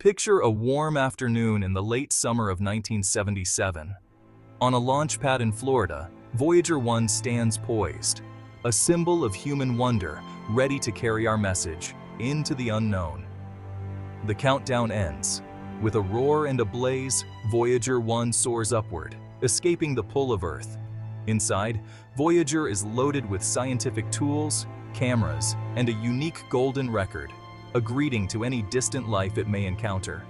Picture a warm afternoon in the late summer of 1977. On a launch pad in Florida, Voyager 1 stands poised, a symbol of human wonder, ready to carry our message into the unknown. The countdown ends. With a roar and a blaze, Voyager 1 soars upward, escaping the pull of Earth. Inside, Voyager is loaded with scientific tools, cameras, and a unique golden record, a greeting to any distant life it may encounter.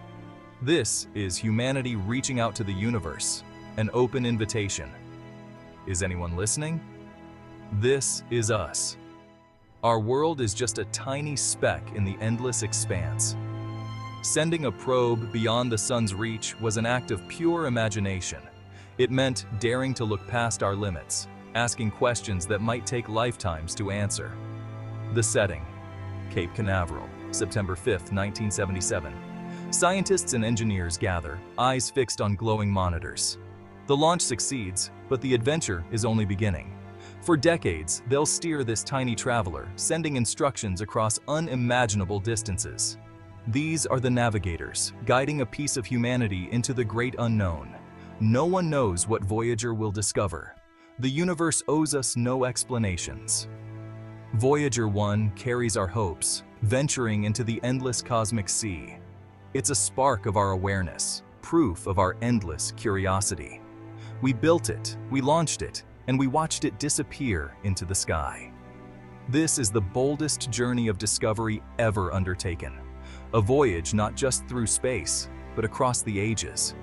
This is humanity reaching out to the universe, an open invitation. Is anyone listening? This is us. Our world is just a tiny speck in the endless expanse. Sending a probe beyond the sun's reach was an act of pure imagination. It meant daring to look past our limits, asking questions that might take lifetimes to answer. The setting: Cape Canaveral, September 5, 1977. Scientists and engineers gather, eyes fixed on glowing monitors. The launch succeeds, but the adventure is only beginning. For decades, they'll steer this tiny traveler, sending instructions across unimaginable distances. These are the navigators, guiding a piece of humanity into the great unknown. No one knows what Voyager will discover. The universe owes us no explanations. Voyager 1 carries our hopes, venturing into the endless cosmic sea. It's a spark of our awareness, proof of our endless curiosity. We built it, we launched it, and we watched it disappear into the sky. This is the boldest journey of discovery ever undertaken. A voyage not just through space, but across the ages.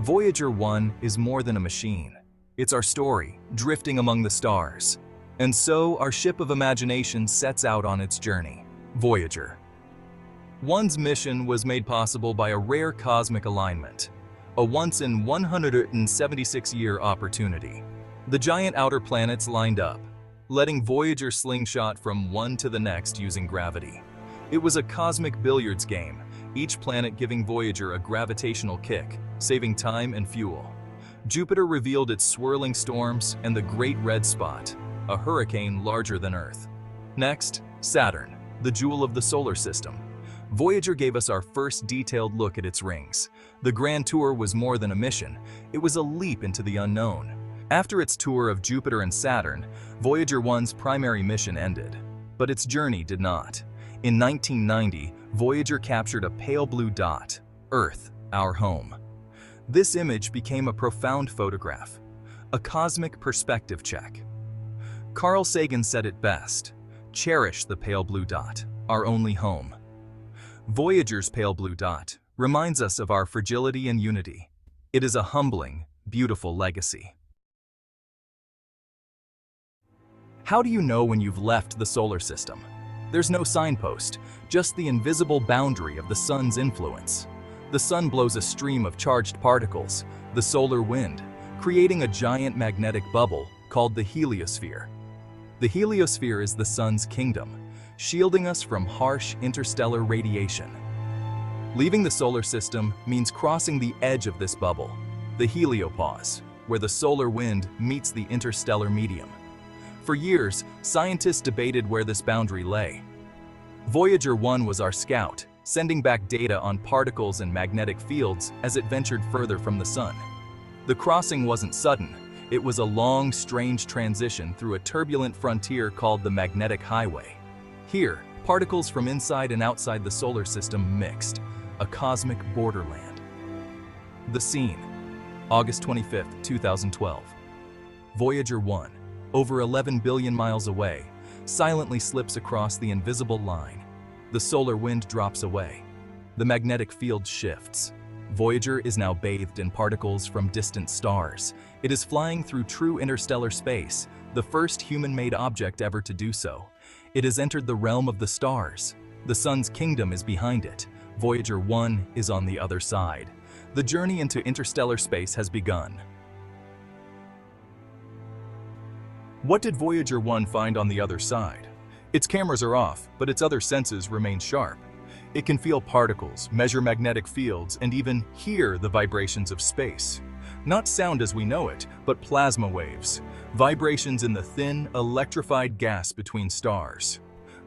Voyager 1 is more than a machine. It's our story, drifting among the stars. And so our ship of imagination sets out on its journey. Voyager 1's mission was made possible by a rare cosmic alignment, a once-in-176-year opportunity. The giant outer planets lined up, letting Voyager slingshot from one to the next using gravity. It was a cosmic billiards game, each planet giving Voyager a gravitational kick, saving time and fuel. Jupiter revealed its swirling storms and the Great Red Spot, a hurricane larger than Earth. Next, Saturn, the jewel of the solar system. Voyager gave us our first detailed look at its rings. The Grand Tour was more than a mission, it was a leap into the unknown. After its tour of Jupiter and Saturn, Voyager 1's primary mission ended. But its journey did not. In 1990, Voyager captured a pale blue dot, Earth, our home. This image became a profound photograph, a cosmic perspective check. Carl Sagan said it best: cherish the pale blue dot, our only home. Voyager's pale blue dot reminds us of our fragility and unity. It is a humbling, beautiful legacy. How do you know when you've left the solar system? There's no signpost, just the invisible boundary of the sun's influence. The sun blows a stream of charged particles, the solar wind, creating a giant magnetic bubble called the heliosphere. The heliosphere is the sun's kingdom, shielding us from harsh interstellar radiation. Leaving the solar system means crossing the edge of this bubble, the heliopause, where the solar wind meets the interstellar medium. For years, scientists debated where this boundary lay. Voyager 1 was our scout, sending back data on particles and magnetic fields as it ventured further from the sun. The crossing wasn't sudden. It was a long, strange transition through a turbulent frontier called the magnetic highway. Here, particles from inside and outside the solar system mixed, a cosmic borderland. The scene: August 25, 2012. Voyager 1, over 11 billion miles away, silently slips across the invisible line. The solar wind drops away. The magnetic field shifts. Voyager is now bathed in particles from distant stars. It is flying through true interstellar space, the first human-made object ever to do so. It has entered the realm of the stars. The sun's kingdom is behind it. Voyager 1 is on the other side. The journey into interstellar space has begun. What did Voyager 1 find on the other side? Its cameras are off, but its other senses remain sharp. It can feel particles, measure magnetic fields, and even hear the vibrations of space. Not sound as we know it, but plasma waves, vibrations in the thin, electrified gas between stars.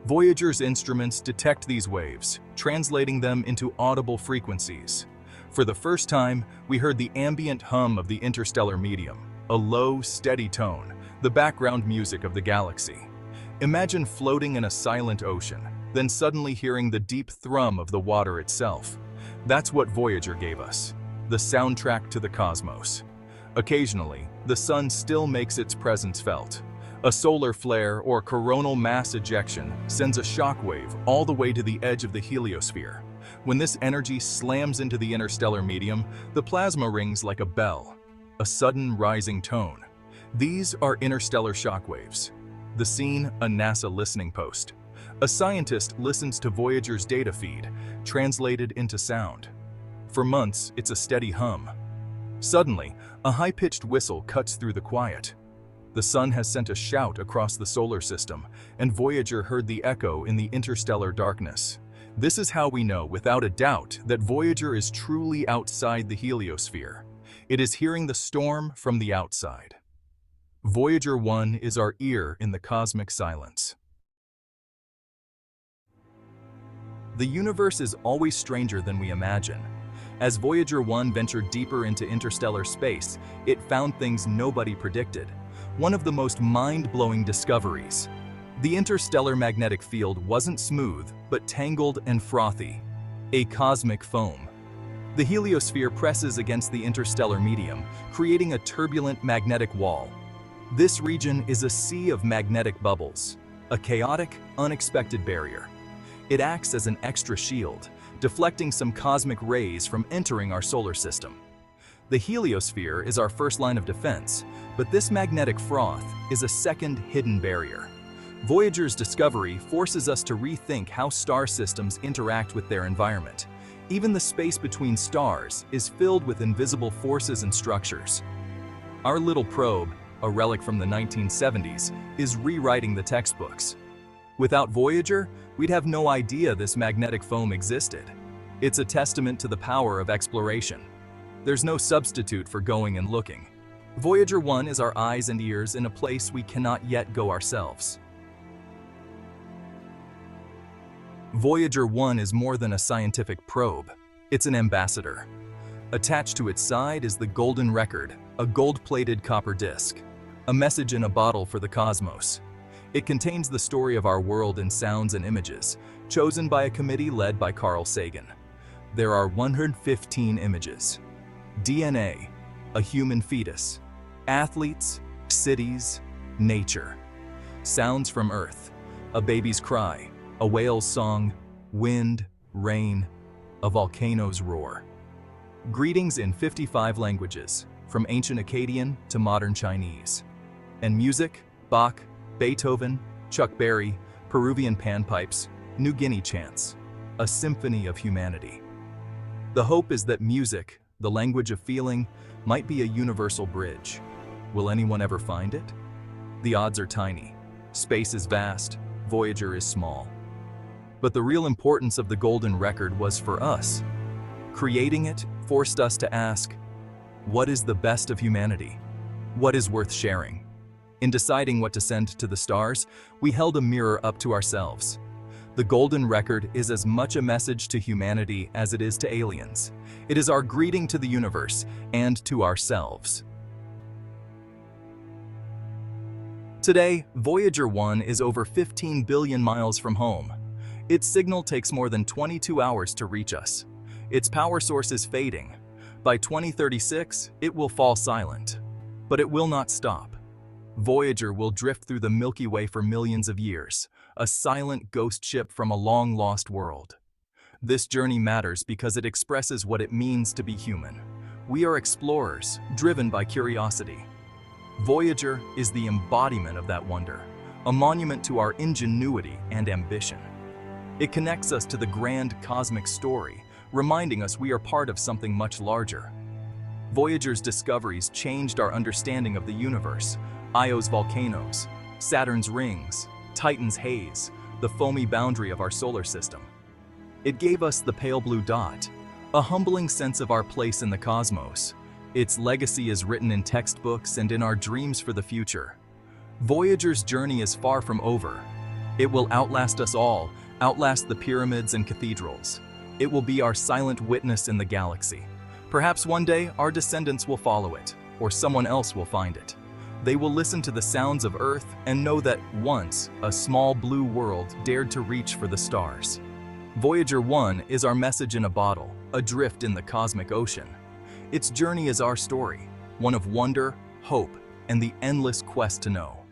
Voyager's instruments detect these waves, translating them into audible frequencies. For the first time, we heard the ambient hum of the interstellar medium, a low, steady tone, the background music of the galaxy. Imagine floating in a silent ocean, then suddenly hearing the deep thrum of the water itself. That's what Voyager gave us, the soundtrack to the cosmos. Occasionally, the sun still makes its presence felt. A solar flare or coronal mass ejection sends a shockwave all the way to the edge of the heliosphere. When this energy slams into the interstellar medium, the plasma rings like a bell, a sudden rising tone. These are interstellar shockwaves. The scene, a NASA listening post. A scientist listens to Voyager's data feed, translated into sound. For months, it's a steady hum. Suddenly, a high-pitched whistle cuts through the quiet. The sun has sent a shout across the solar system, and Voyager heard the echo in the interstellar darkness. This is how we know, without a doubt, that Voyager is truly outside the heliosphere. It is hearing the storm from the outside. Voyager 1 is our ear in the cosmic silence. The universe is always stranger than we imagine. As Voyager 1 ventured deeper into interstellar space, it found things nobody predicted. One of the most mind-blowing discoveries. The interstellar magnetic field wasn't smooth, but tangled and frothy. A cosmic foam. The heliosphere presses against the interstellar medium, creating a turbulent magnetic wall. This region is a sea of magnetic bubbles, a chaotic, unexpected barrier. It acts as an extra shield, deflecting some cosmic rays from entering our solar system. The heliosphere is our first line of defense, but this magnetic froth is a second hidden barrier. Voyager's discovery forces us to rethink how star systems interact with their environment. Even the space between stars is filled with invisible forces and structures. Our little probe, a relic from the 1970s, is rewriting the textbooks. Without Voyager, we'd have no idea this magnetic foam existed. It's a testament to the power of exploration. There's no substitute for going and looking. Voyager 1 is our eyes and ears in a place we cannot yet go ourselves. Voyager 1 is more than a scientific probe. It's an ambassador. Attached to its side is the Golden Record, a gold-plated copper disc. A message in a bottle for the cosmos. It contains the story of our world in sounds and images, chosen by a committee led by Carl Sagan. There are 115 images. DNA, a human fetus, athletes, cities, nature. Sounds from Earth, a baby's cry, a whale's song, wind, rain, a volcano's roar. Greetings in 55 languages, from ancient Akkadian to modern Chinese. And music, Bach, Beethoven, Chuck Berry, Peruvian panpipes, New Guinea chants, a symphony of humanity. The hope is that music, the language of feeling, might be a universal bridge. Will anyone ever find it? The odds are tiny. Space is vast, Voyager is small. But the real importance of the Golden Record was for us. Creating it forced us to ask, what is the best of humanity? What is worth sharing? In deciding what to send to the stars, we held a mirror up to ourselves. The Golden Record is as much a message to humanity as it is to aliens. It is our greeting to the universe and to ourselves. Today, Voyager 1 is over 15 billion miles from home. Its signal takes more than 22 hours to reach us. Its power source is fading. By 2036, it will fall silent. But it will not stop. Voyager will drift through the Milky Way for millions of years, a silent ghost ship from a long-lost world. This journey matters because it expresses what it means to be human. We are explorers, driven by curiosity. Voyager is the embodiment of that wonder, a monument to our ingenuity and ambition. It connects us to the grand cosmic story, reminding us we are part of something much larger. Voyager's discoveries changed our understanding of the universe, Io's volcanoes, Saturn's rings, Titan's haze, the foamy boundary of our solar system. It gave us the pale blue dot, a humbling sense of our place in the cosmos. Its legacy is written in textbooks and in our dreams for the future. Voyager's journey is far from over. It will outlast us all, outlast the pyramids and cathedrals. It will be our silent witness in the galaxy. Perhaps one day our descendants will follow it, or someone else will find it. They will listen to the sounds of Earth and know that once a small blue world dared to reach for the stars. Voyager 1 is our message in a bottle, adrift in the cosmic ocean. Its journey is our story, one of wonder, hope, and the endless quest to know.